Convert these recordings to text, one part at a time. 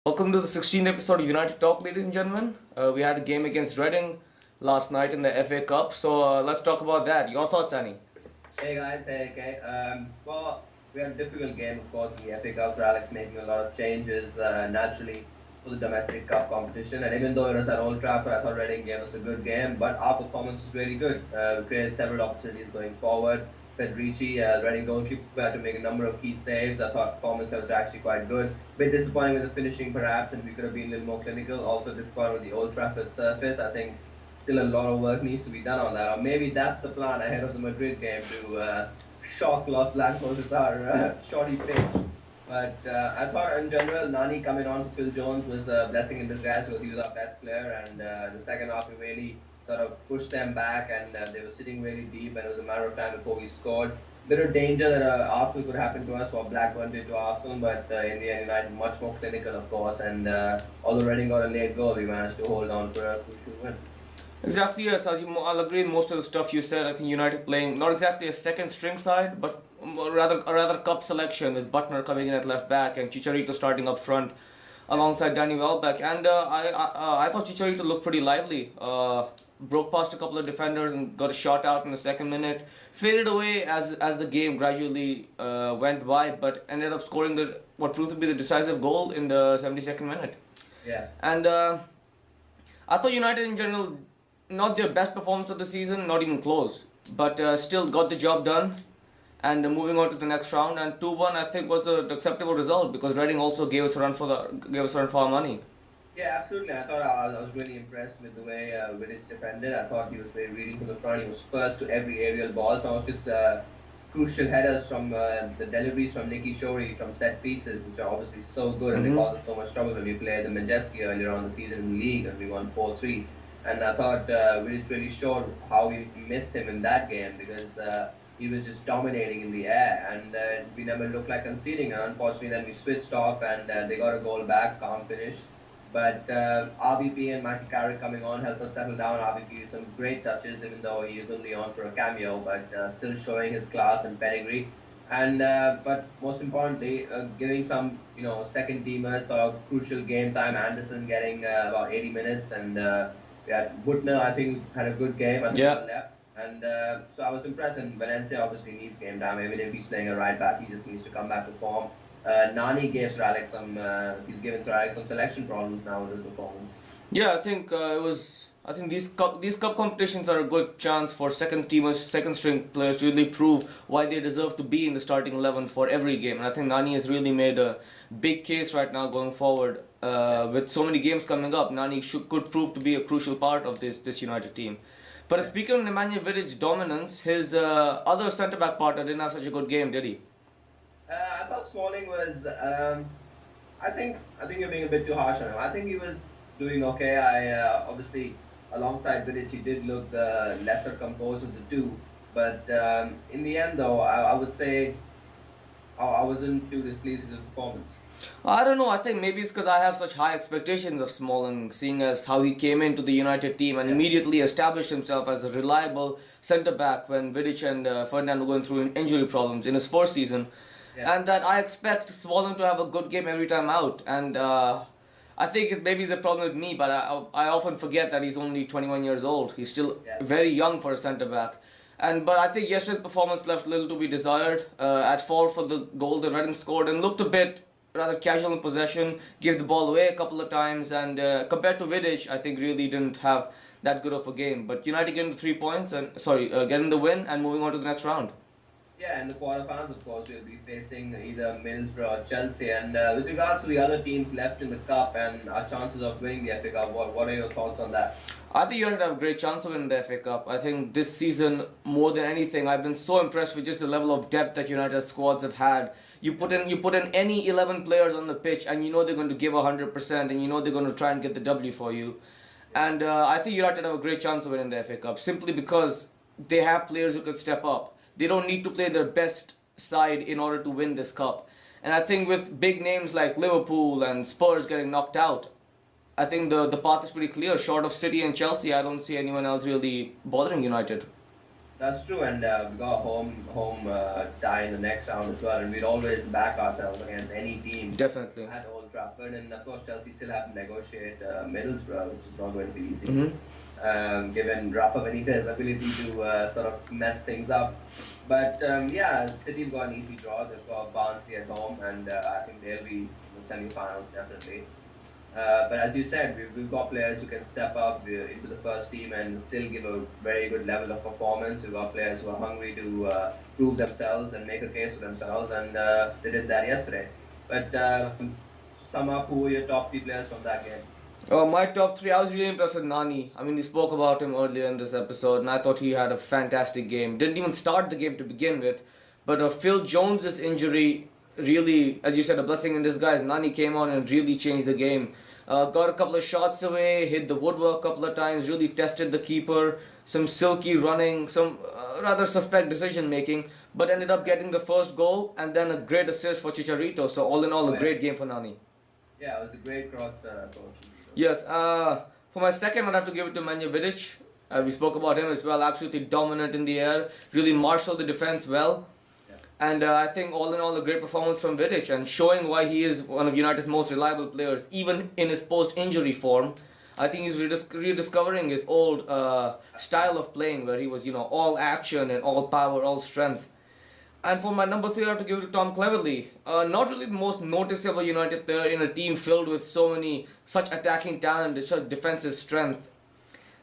Welcome to the 16th episode of United Talk, ladies and gentlemen. We had a game against Reading last night in the FA Cup, so let's talk about that. Your thoughts, Annie? Hey guys, hey, okay. Well, we had a difficult game, of course, in the FA Cup. Sir Alex making a lot of changes naturally for the domestic cup competition. And even though it was at Old Trafford, I thought Reading gave us a good game. But our performance was really good. We created several opportunities going forward. Federici, Reading goalkeeper, had to make a number of key saves. I thought performance was actually quite good. Bit disappointing with the finishing, perhaps, and we could have been a little more clinical. Also, disappointed with the Old Trafford surface. I think still a lot of work needs to be done on that. Or maybe that's the plan ahead of the Madrid game to shock Los Blancos with our shorty pitch. But I thought in general, Nani coming on to Phil Jones was a blessing in disguise because he was our best player. And the second half, we really sort of pushed them back and they were sitting really deep and it was a matter of time before we scored. Bit of danger that Arsenal could happen to us, what Blackburn did to Arsenal, but in the end, United much more clinical, of course. And although Reading got a late goal, we managed to hold on for a crucial win. Exactly, yes. I'll agree with most of the stuff you said. I think United playing not exactly a second string side, but a rather cup selection with Butner coming in at left back and Chicharito starting up front alongside Danny Welbeck. And I thought Chicharito looked pretty lively. Broke past a couple of defenders and got a shot out in the second minute. Faded away as the game gradually went by, but ended up scoring what proved to be the decisive goal in the 72nd minute. Yeah. And I thought United in general, not their best performance of the season, not even close, but still got the job done. And moving on to the next round, and 2-1 I think was an acceptable result because Reading also gave us a run for our money. Yeah, absolutely. I thought I was really impressed with the way Vidic defended. I thought he was very reading from the front. He was first to every aerial ball. Some of his crucial headers from the deliveries from Nicky Shorey from set pieces, which are obviously so good and they caused us so much trouble when we played the Majeski earlier on the season in the league and we won 4-3. And I thought Vidic really showed how we missed him in that game because he was just dominating in the air and we never looked like conceding. And unfortunately, then we switched off and they got a goal back, calm finish. But RBP and Michael Carrick coming on helped us settle down. RBP with some great touches, even though he is only on for a cameo, but still showing his class and pedigree. And but most importantly, giving some second teamers sort of crucial game time. Anderson getting about 80 minutes, and we had Butner. I think had a good game. I think Yeah. left. And so I was impressed. And Valencia obviously needs game time. Even if he's playing a right back, he just needs to come back to form. Nani gave Sir Alex he's given Sir Alex some selection problems now with his performance. Yeah, I think it was. I think these cup competitions are a good chance for second string players to really prove why they deserve to be in the starting 11 for every game. And I think Nani has really made a big case right now going forward. With so many games coming up, Nani could prove to be a crucial part of this United team. But speaking of Nemanja Vidic's dominance, his other centre back partner didn't have such a good game, did he? I thought Smalling was. I think you're being a bit too harsh on him. I think he was doing okay. I obviously alongside Vidic, he did look the lesser composed of the two. But in the end, though, I would say I wasn't too displeased with his performance. I don't know. I think maybe it's because I have such high expectations of Smalling, seeing as how he came into the United team and immediately established himself as a reliable centre back when Vidic and Ferdinand were going through injury problems in his first season. Yeah. And that I expect Smalling to have a good game every time out. And I think maybe it's a problem with me, but I often forget that he's only 21 years old. He's still very young for a centre back. But I think yesterday's performance left little to be desired. At fault for the goal that Reading scored and looked a bit rather casual in possession, gave the ball away a couple of times, and compared to Vidic, I think really didn't have that good of a game. But United getting the 3 points and getting the win and moving on to the next round. Yeah, in the quarterfinals, of course, we'll be facing either Middlesbrough or Chelsea. And with regards to the other teams left in the cup and our chances of winning the FA Cup, what are your thoughts on that? I think United have a great chance of winning the FA Cup. I think this season, more than anything, I've been so impressed with just the level of depth that United's squads have had. You put in any 11 players on the pitch, and you know they're going to give 100%, and you know they're going to try and get the W for you. And I think United have a great chance of winning the FA Cup simply because they have players who can step up. They don't need to play their best side in order to win this cup. And I think with big names like Liverpool and Spurs getting knocked out, I think the path is pretty clear. Short of City and Chelsea, I don't see anyone else really bothering United. That's true, and we got a home tie in the next round as well, and we'd always back ourselves against any team Definitely. at Old Old Trafford, and of course Chelsea still have to negotiate Middlesbrough, which is not going to be easy. Given Rafa Benitez's ability to sort of mess things up. But yeah, City have got an easy draw. They've got Barnsley at home, and I think they'll be in the semi-finals definitely. But as you said, we've got players who can step up into the first team and still give a very good level of performance. We've got players who are hungry to prove themselves and make a case for themselves, and they did that yesterday. But sum up, who were your top 3 players from that game? My top 3, I was really impressed with Nani. I mean, we spoke about him earlier in this episode, and I thought he had a fantastic game. Didn't even start the game to begin with, but Phil Jones' injury really, as you said, a blessing in disguise. Nani came on and really changed the game. Got a couple of shots away, hit the woodwork a couple of times, really tested the keeper, some silky running, some rather suspect decision making, but ended up getting the first goal and then a great assist for Chicharito. So all in all, a great game for Nani. Yeah, it was a great cross coach. Yes, for my second, I'd have to give it to Nemanja Vidic. We spoke about him as well, absolutely dominant in the air, really marshaled the defense well. And I think all in all, a great performance from Vidic and showing why he is one of United's most reliable players, even in his post-injury form. I think he's rediscovering his old style of playing where he was, all action and all power, all strength. And for my number 3, I have to give it to Tom Cleverley. Not really the most noticeable United player in a team filled with such attacking talent, such defensive strength.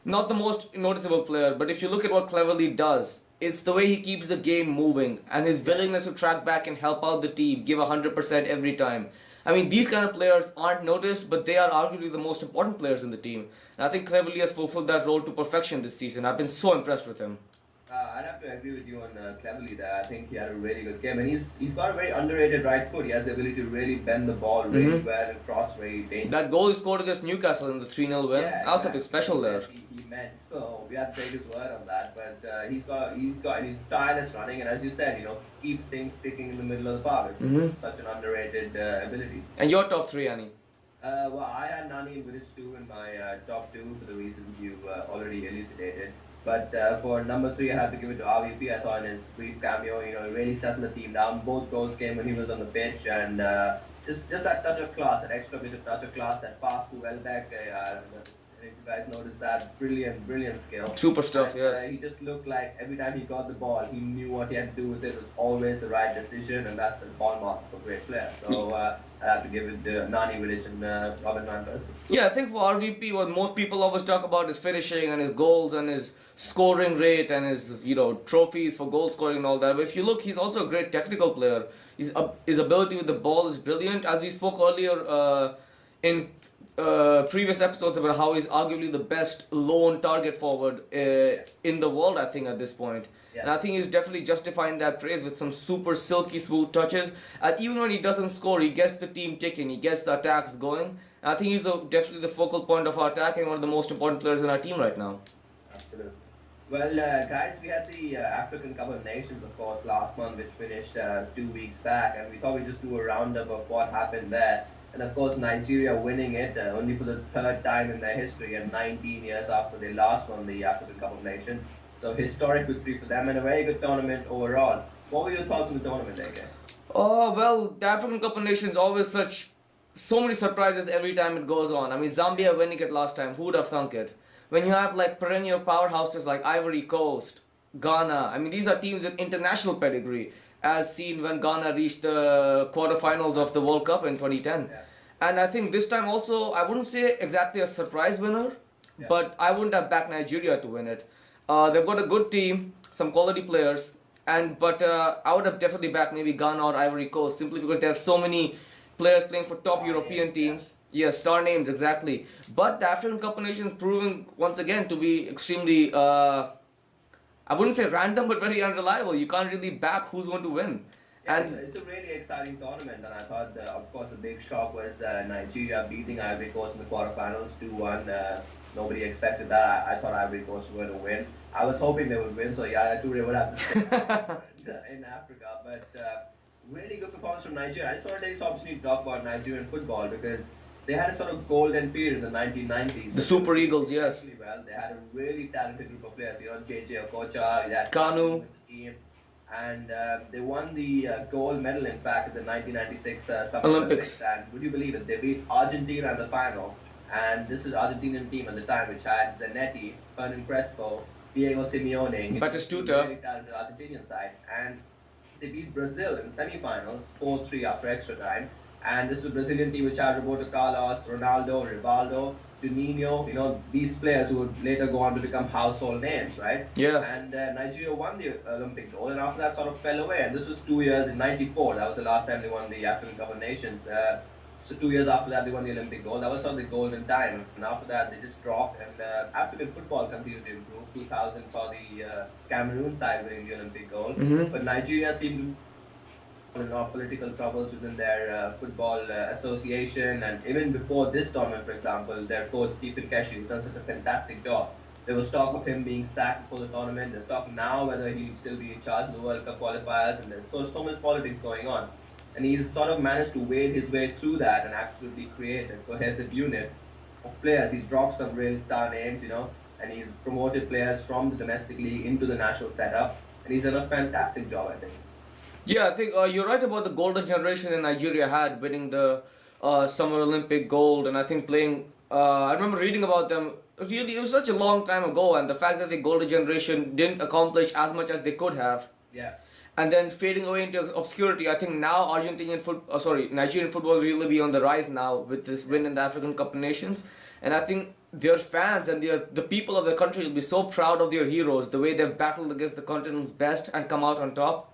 Not the most noticeable player, but if you look at what Cleverley does, it's the way he keeps the game moving and his willingness to track back and help out the team, give 100% every time. I mean, these kind of players aren't noticed, but they are arguably the most important players in the team. And I think Cleverley has fulfilled that role to perfection this season. I've been so impressed with him. I'd have to agree with you on Cleverley there. I think he had a really good game, and he's got a very underrated right foot. He has the ability to really bend the ball really well and cross very dangerous. That goal he scored against Newcastle in the 3-0 win, that was something special there. He meant, so we have to take his word on that. But he's tireless running, and as you said, keeps things sticking in the middle of the park. It's such an underrated ability. And your top 3, Annie? Well, I had Nani and Vidic too in my top 2 for the reasons you already elucidated. But for number 3, I have to give it to RVP. I thought in his brief cameo, he really settled the team down. Both goals came when he was on the pitch, and just that touch of class, that extra bit of touch of class, that pass to Welbeck. If you guys noticed that, brilliant skill. Super stuff, yes. He just looked like every time he got the ball, he knew what he had to do with it. It was always the right decision, and that's the hallmark of a great player. So I have to give it to Nani, Vidic, and Robin van Persie. Yeah, I think for RVP, what most people always talk about is finishing and his goals and his scoring rate and his trophies for goal scoring and all that. But if you look, he's also a great technical player. His ability with the ball is brilliant. As we spoke earlier in previous episodes about how he's arguably the best lone target forward in the world, I think, at this point. Yeah. And I think he's definitely justifying that praise with some super silky smooth touches. And even when he doesn't score, he gets the team ticking, he gets the attacks going. And I think he's definitely the focal point of our attack and one of the most important players in our team right now. Absolutely. Well, guys, we had the African Cup of Nations, of course, last month, which finished 2 weeks back. And we thought we'd just do a roundup of what happened there. And of course, Nigeria winning it only for the 3rd time in their history and 19 years after they last won the African Cup of Nations. So historic victory for them and a very good tournament overall. What were your thoughts on the tournament, AK? Oh, well, the African Cup of Nations always so many surprises every time it goes on. I mean, Zambia winning it last time, who would have thunk it? When you have perennial powerhouses like Ivory Coast, Ghana, I mean, these are teams with international pedigree, as seen when Ghana reached the quarterfinals of the World Cup in 2010. Yeah. And I think this time also, I wouldn't say exactly a surprise winner, but I wouldn't have backed Nigeria to win it. They've got a good team, some quality players, but I would have definitely backed maybe Ghana or Ivory Coast simply because they have so many players playing for top European teams. Yes, star names, exactly. But the African Cup of Nations proving once again to be extremely, I wouldn't say random, but very unreliable. You can't really back who's going to win. Yeah, it's a really exciting tournament, and I thought, of course, the big shock was Nigeria beating Ivory Coast in the quarterfinals 2-1. Nobody expected that. I thought Ivory Coast were going to win. I was hoping they would win, so yeah, Toure would have to stay in Africa. But really good performance from Nigeria. I just want to take this opportunity to talk about Nigerian football because they had a sort of golden period in the 1990s. The Super Eagles, yes. Well, they had a really talented group of players. JJ Okocha, Kanu. and they won the gold medal, in fact, at the 1996 Summer Olympics. And would you believe it? They beat Argentina in the final, and this is Argentinian team at the time, which had Zanetti, Fernan Crespo, Diego Simeone, Batistuta. very talented Argentinian side, and they beat Brazil in the semi-finals 4-3 after extra time. And this is a Brazilian team which had Roberto Carlos, Ronaldo, Rivaldo, Juninho, these players who would later go on to become household names, right? Yeah. And Nigeria won the Olympic gold, and after that sort of fell away. And this was 2 years in '94. That was the last time they won the African Cup of Nations. So 2 years after that, they won the Olympic gold. That was sort of the golden time. And after that, they just dropped. And African football continued to improve. 2000 saw the Cameroon side winning the Olympic gold. Mhm. But Nigeria seemed political troubles within their football association, and even before this tournament, for example, their coach Stephen Keshi, who's done such a fantastic job. There was talk of him being sacked for the tournament. There's talk now whether he'll still be in charge of the World Cup qualifiers, and there's so much politics going on. And he's sort of managed to wade his way through that and absolutely create a cohesive unit of players. He's dropped some real star names, and he's promoted players from the domestic league into the national setup, and he's done a fantastic job, I think. Yeah, I think you're right about the golden generation that Nigeria had, winning the Summer Olympic gold, and I think playing. I remember reading about them. Really, it was such a long time ago, and the fact that the golden generation didn't accomplish as much as they could have, Yeah. and then fading away into obscurity. I think now Nigerian football really be on the rise now with this win in the African Cup of Nations, and I think their fans and the people of the country will be so proud of their heroes, the way they've battled against the continent's best and come out on top.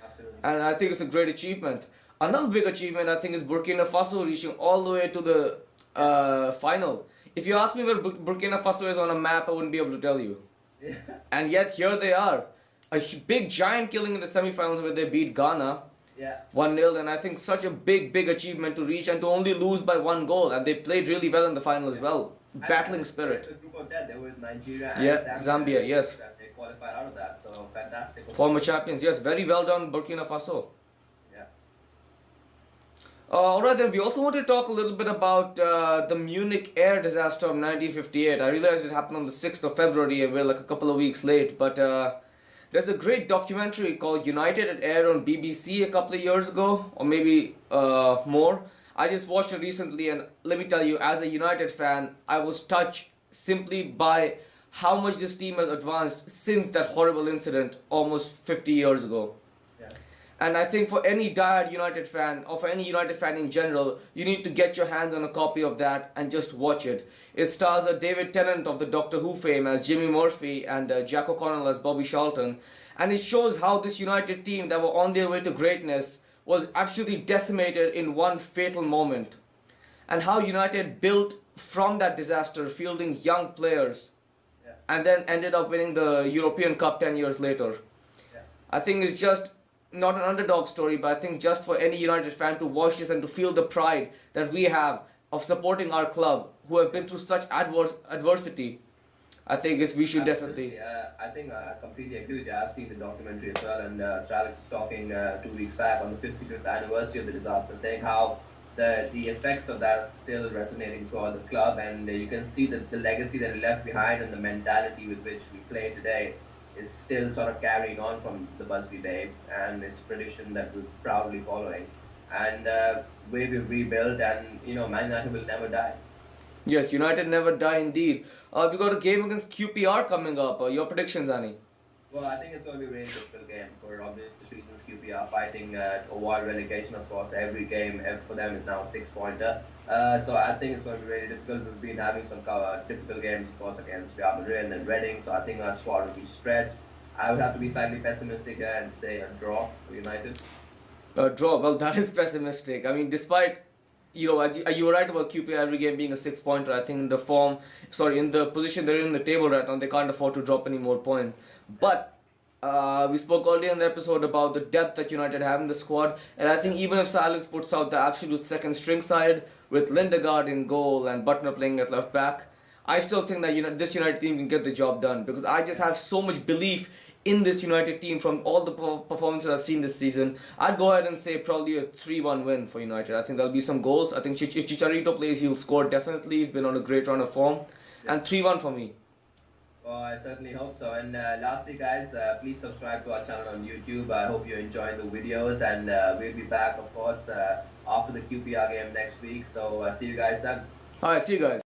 Absolutely. And I think it's a great achievement. Another big achievement, I think, is Burkina Faso reaching all the way to the final. If you ask me where Burkina Faso is on a map, I wouldn't be able to tell you. Yeah. And yet here they are. A big giant killing in the semi-finals where they beat Ghana Yeah. 1-0, and I think such a big achievement to reach and to only lose by 1 goal. And they played really well in the final as well. Battling spirit. The group of death, there was Nigeria Yeah, and Zambia, yes. That they qualified out of that, so fantastic. Former champions, yes, very well done, Burkina Faso. Yeah. Alright, then we also want to talk a little bit about the Munich air disaster of 1958. I realized it happened on the 6th of February and we're like a couple of weeks late, but there's a great documentary called United at Air on BBC a couple of years ago, or maybe more. I just watched it recently, and let me tell you, as a United fan, I was touched simply by how much this team has advanced since that horrible incident almost 50 years ago. Yeah. And I think for any diehard United fan, or for any United fan in general, you need to get your hands on a copy of that and just watch it. It stars David Tennant of the Doctor Who fame as Jimmy Murphy and Jack O'Connell as Bobby Charlton. And it shows how this United team that were on their way to greatness was absolutely decimated in one fatal moment. And how United built from that disaster, fielding young players, Yeah. and then ended up winning the European Cup 10 years later. Yeah. I think it's just not an underdog story, but I think just for any United fan to watch this and to feel the pride that we have of supporting our club, who have been through such adversity, I think we should definitely. I think I completely agree with you. I've seen the documentary as well, and Sir Alex was talking 2 weeks back on the 55th anniversary of the disaster, saying how the effects of that are still resonating throughout the club, and you can see that the legacy that he left behind and the mentality with which we play today is still sort of carrying on from the Busby Babes, and it's tradition that we're proudly following. And way we've rebuilt, and Man United will never die. Yes, United never die indeed. We've got a game against QPR coming up. Your predictions, Annie? Well, I think it's going to be a really difficult game for obvious reasons. QPR fighting to avoid relegation, of course. Every game for them is now a 6-pointer. So I think it's going to be really difficult. We've been having some difficult games, of course, against Real Madrid and then Reading. So I think our squad will be stretched. I would have to be slightly pessimistic and say a draw for United. A draw. Well, that is pessimistic. I mean, despite you were right about QPR every game being a 6-pointer. I think in the position they're in the table right now, they can't afford to drop any more points. But we spoke earlier in the episode about the depth that United have in the squad, and I think even if Sir Alex puts out the absolute second string side with Lindegaard in goal and Butner playing at left back, I still think that this United team can get the job done, because I just have so much belief in this United team from all the performances I've seen this season. I'd go ahead and say probably a 3-1 win for United. I think there'll be some goals. I think if Chicharito plays, he'll score definitely. He's been on a great run of form. And 3-1 for me. Well, I certainly hope so. And lastly, guys, please subscribe to our channel on YouTube. I hope you're enjoying the videos, and we'll be back, of course, after the QPR game next week. So see you guys then. All right, see you guys.